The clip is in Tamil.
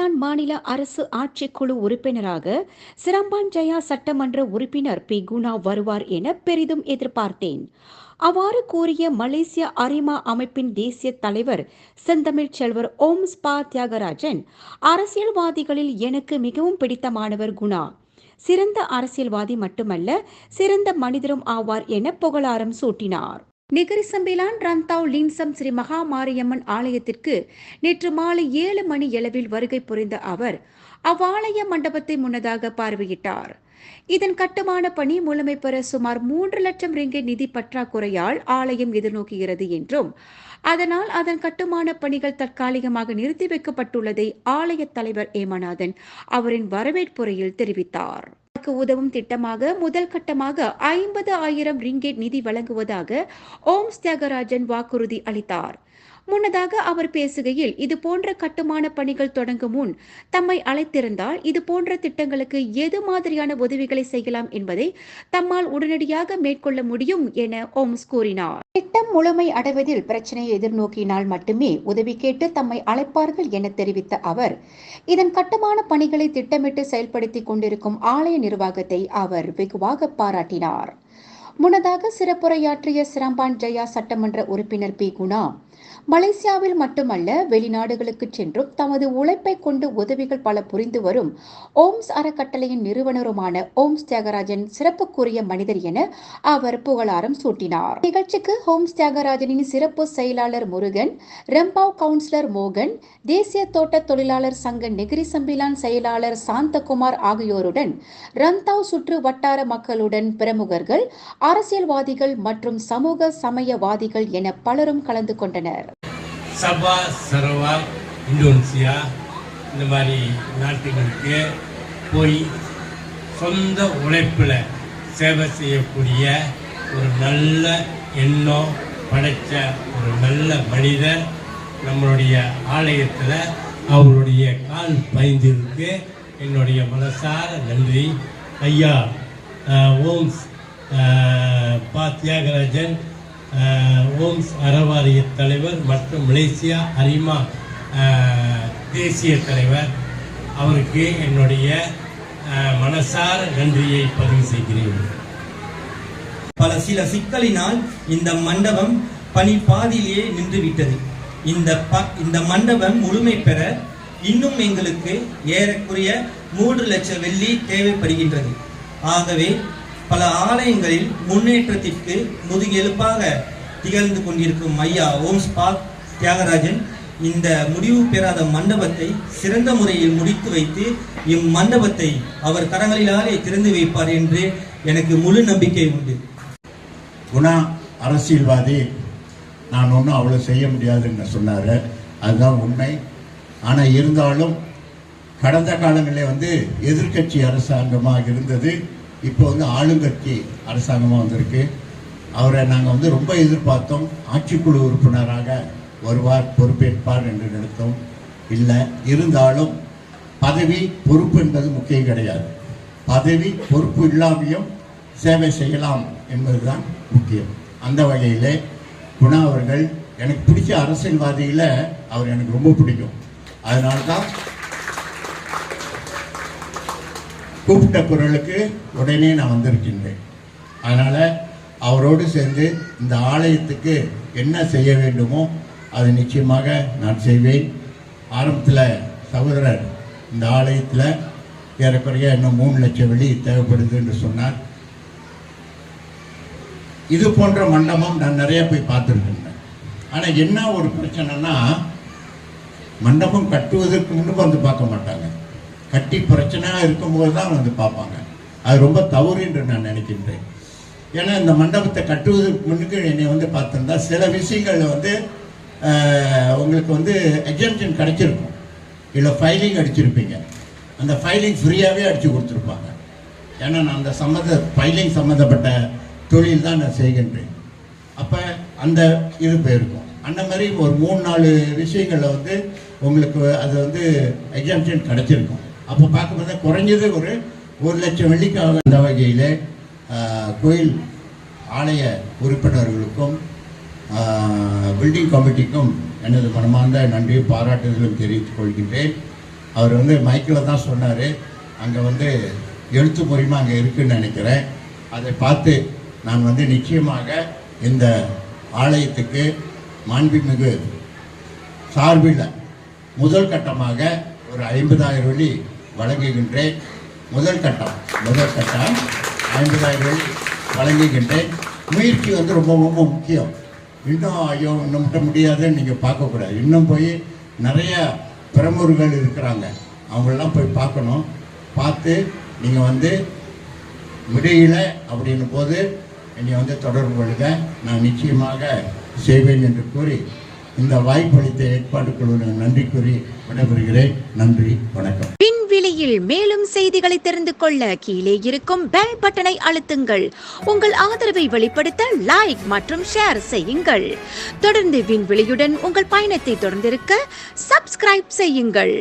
நெகிரிசம்பிலான் மாநில அரசு ஆட்சிக்குழு உறுப்பினராக சிரம்பான் ஜெயா சட்டமன்ற உறுப்பினர் பி குணா வருவார் என பெரிதும் எதிர்பார்த்தேன். அவ்வாறு கூறிய மலேசிய அரிமா அமைப்பின் தேசிய தலைவர் செந்தமிழ் செல்வர் ஓம்ஸ் பா தியாகராஜன், அரசியல்வாதிகளில் எனக்கு மிகவும் பிடித்தமானவர் குணா. சிறந்த அரசியல்வாதி மட்டுமல்ல, சிறந்த மனிதரும் ஆவார் என புகழாரம் சூட்டினார். நெகிரிசம்பிலான் ரந்தாவ் லின்சம் ஸ்ரீ மகா மாரியம்மன் ஆலயத்திற்கு நேற்று மாலை 7 மணியளவில் வருகை புரிந்த அவர் அவ்வாலய மண்டபத்தை முன்னதாக பார்வையிட்டார். இதன் கட்டுமான பணி முழுமை பெற சுமார் 3 லட்சம் ரிங்கெட் நிதி பற்றாக்குறையால் ஆலயம் எதிர்நோக்குகிறது என்றும், அதனால் அதன் கட்டுமான பணிகள் தற்காலிகமாக நிறுத்தி வைக்கப்பட்டுள்ளதை ஆலய தலைவர் ஏமநாதன் அவரின் வரவேற்புரையில் தெரிவித்தார். உதவும் திட்டமாக முதல் கட்டமாக 50,000 ரிங்கெட் நிதி வழங்குவதாக ஓம்ஸ் தியாகராஜன் வாக்குறுதி அளித்தார். முன்னதாக அவர் பேசுகையில், இது போன்ற கட்டுமான பணிகள் தொடங்கும் முன் தம்மை அழைத்திருந்தால் இது போன்ற திட்டங்களுக்கு எது மாதிரியான உதவிகளை செய்யலாம் என்பதை தம்மால் உடனடியாக மேற்கொள்ள முடியும் என ஓம்ஸ் கூறினார். திட்டம் முழுமை அடைவதில் பிரச்சனையை எதிர்நோக்கினால் மட்டுமே உதவி கேட்டு தம்மை அழைப்பார்கள் என தெரிவித்த அவர், இதன் கட்டுமான பணிகளை திட்டமிட்டு செயல்படுத்திக் கொண்டிருக்கும் ஆலய நிர்வாகத்தை அவர் வெகுவாக பாராட்டினார். முன்னதாக சிறப்புரையாற்றிய சிரம்பான் ஜெயா சட்டமன்ற உறுப்பினர் பி குணா, மலேசியாவில் மட்டுமல்ல வெளிநாடுகளுக்கு சென்றும் தமது உழைப்பை கொண்டு உதவிகள் பல புரிந்து வரும் ஓம்ஸ் அறக்கட்டளையின் நிறுவனருமான ஓம்ஸ் தியாகராஜன் சிறப்புக்குரிய மனிதர் என அவர் புகழாரம் சூட்டினார். நிகழ்ச்சிக்கு ஓம்ஸ் தியாகராஜனின் சிறப்பு செயலாளர் முருகன், ரெம்பாவ் கவுன்சிலர் மோகன், தேசிய தோட்ட தொழிலாளர் சங்க நெகிரிசம்பிலான் செயலாளர் சாந்தகுமார் ஆகியோருடன் ரந்தாவ் சுற்று வட்டார மக்களுடன் பிரமுகர்கள், அரசியல்வாதிகள் மற்றும் சமூக சமயவாதிகள் என பலரும் கலந்து கொண்டனர். சபா, சரவாக், இந்தோனேசியா இந்த மாதிரி நாட்டுகளுக்கு போய் சொந்த உழைப்பில் சேவை செய்யக்கூடிய ஒரு நல்ல எண்ணம் படைத்த ஒரு நல்ல மனிதர் நம்மளுடைய ஆலயத்தில் அவருடைய கால் பயந்திருக்கு. என்னுடைய மனசார நன்றி. ஐயா ஓம்ஸ் பா தியாகராஜன், ஓம்ஸ் அறவாரிய தலைவர் மற்றும் மலேசியா அரிமா தேசிய தலைவர், அவருக்கு என்னுடைய மனசார நன்றியை பதிவு செய்கிறேன். சில சிக்கலினால் இந்த மண்டபம் பணி பாதியிலேயே நின்றுவிட்டது. இந்த மண்டபம் முழுமை பெற இன்னும் எங்களுக்கு ஏறக்குறைய 3 லட்சம் வெள்ளி தேவைப்படுகின்றது. ஆகவே பல ஆலயங்களில் முன்னேற்றத்திற்கு முதுகெலுப்பாக திகழ்ந்து கொண்டிருக்கும் ஐயா ஓம்ஸ் பா தியாகராஜன் இந்த முடிவு பெறாத மண்டபத்தை சிறந்த முறையில் முடித்து வைத்து இம்மண்டபத்தை அவர் கரங்களிலாலே திறந்து வைப்பார் என்று எனக்கு முழு நம்பிக்கை உண்டு. குணா அரசியல்வாதி, நான் ஒன்றும் அவ்வளோ செய்ய முடியாதுன்னு சொன்னார். அதுதான் உண்மை. ஆனால் இருந்தாலும் கடந்த காலங்களில் எதிர்கட்சி அரசாங்கமாக இருந்தது. இப்போ ஆளுங்கட்சி அரசாங்கமாக வந்திருக்கு. அவரை நாங்கள் ரொம்ப எதிர்பார்த்தோம். ஆட்சிக்குழு உறுப்பினராக வருவார், பொறுப்பேற்பார் என்று நினைத்தோம். இல்லை, இருந்தாலும் பதவி பொறுப்பு என்பது முக்கியம் கிடையாது. பதவி பொறுப்பு இல்லாமையும் சேவை செய்யலாம் என்பதுதான் முக்கியம். அந்த வகையில் குணா அவர்கள் எனக்கு பிடிச்ச அரசியல்வாதியில் அவர் எனக்கு ரொம்ப பிடிக்கும். அதனால்தான் கூப்பிட்ட குரலுக்கு உடனே நான் வந்திருக்கின்றேன். அதனால் அவரோடு சேர்ந்து இந்த ஆலயத்துக்கு என்ன செய்ய வேண்டுமோ அதை நிச்சயமாக நான் செய்வேன். ஆரம்பத்தில் சகோதரர் இந்த ஆலயத்தில் ஏறக்குறைய இன்னும் 3 லட்சம் வெள்ளி தேவைப்படுது என்று சொன்னார். இது போன்ற மண்டபம் நான் நிறைய போய் பார்த்துருக்கின்றேன். ஆனால் என்ன ஒரு பிரச்சனைனா, மண்டபம் கட்டுவதற்கு முன்பு பார்க்க மாட்டாங்க. கட்டி பிரச்சனையாக இருக்கும்போது தான் பார்ப்பாங்க. அது ரொம்ப தவறு என்று நான் நினைக்கின்றேன். ஏன்னா இந்த மண்டபத்தை கட்டுவதற்கு முன்னுக்கு என்னை பார்த்துருந்தா சில விஷயங்கள் உங்களுக்கு எக்ஸம்ஷன் கிடைச்சிருக்கும். இல்லை ஃபைலிங் அடிச்சிருப்பீங்க. அந்த ஃபைலிங் ஃப்ரீயாகவே அடித்து கொடுத்துருப்பாங்க. ஏன்னா நான் அந்த ஃபைலிங் சம்மந்தப்பட்ட தொழில் தான் நான் செய்கின்றேன். அப்போ அந்த இது போயிருக்கும். அந்த மாதிரி ஒரு 3-4 விஷயங்களில் உங்களுக்கு அது எக்ஸம்ஷன் கிடைச்சிருக்கும். அப்போ பார்க்கும்போது குறைஞ்சது ஒரு 1 லட்சம் வெள்ளிக்காக. அந்த வகையில் கோயில் ஆலய உறுப்பினர்களுக்கும் பில்டிங் கமிட்டிக்கும் எனது மனமார்ந்த நன்றி பாராட்டுதலும் தெரிவித்துக் கொள்கின்றேன். அவர் வந்து மைக்கில் தான் சொன்னார், அங்கே வந்து எழுத்து மூலியமாக அங்கே இருக்குதுன்னு நினைக்கிறேன். அதை பார்த்து நான் வந்து நிச்சயமாக இந்த ஆலயத்துக்கு மாண்புமிகு சார்பில் முதல் கட்டமாக ஒரு 50,000 வெள்ளி வழங்குகின்றேன். முதல் கட்டம் 50,000 வெள்ளி வழங்குகின்றேன். முயற்சி வந்து ரொம்ப ரொம்ப முக்கியம். இன்னும் ஐயோ நம்மகிட்ட முடியாதுன்னு நீங்கள் பார்க்கக்கூடாது. இன்னும் போய் நிறைய பிரமுகர்கள் இருக்கிறாங்க, அவங்களெல்லாம் போய் பார்க்கணும். பார்த்து நீங்கள் வந்து முடியல அப்படின்னும் போது என்னை வந்து தொடர்பு கொள்ளுங்க, நான் நிச்சயமாக செய்வேன் என்று கூறி இந்த வாய்ப்பளித்த ஏற்பாடு குழுவிற்கு நன்றி கூறி விடைபெறுகிறேன். நன்றி, வணக்கம். விண்வெளியில் மேலும் செய்திகளை தெரிந்து கொள்ள கீழே இருக்கும் பெல் பட்டனை அழுத்துங்கள். உங்கள் ஆதரவை வெளிப்படுத்த லைக் மற்றும் ஷேர் செய்யுங்கள். தொடர்ந்து விண்வெளியுடன் உங்கள் பயணத்தை தொடர்ந்திருக்க சப்ஸ்கிரைப் செய்யுங்கள்.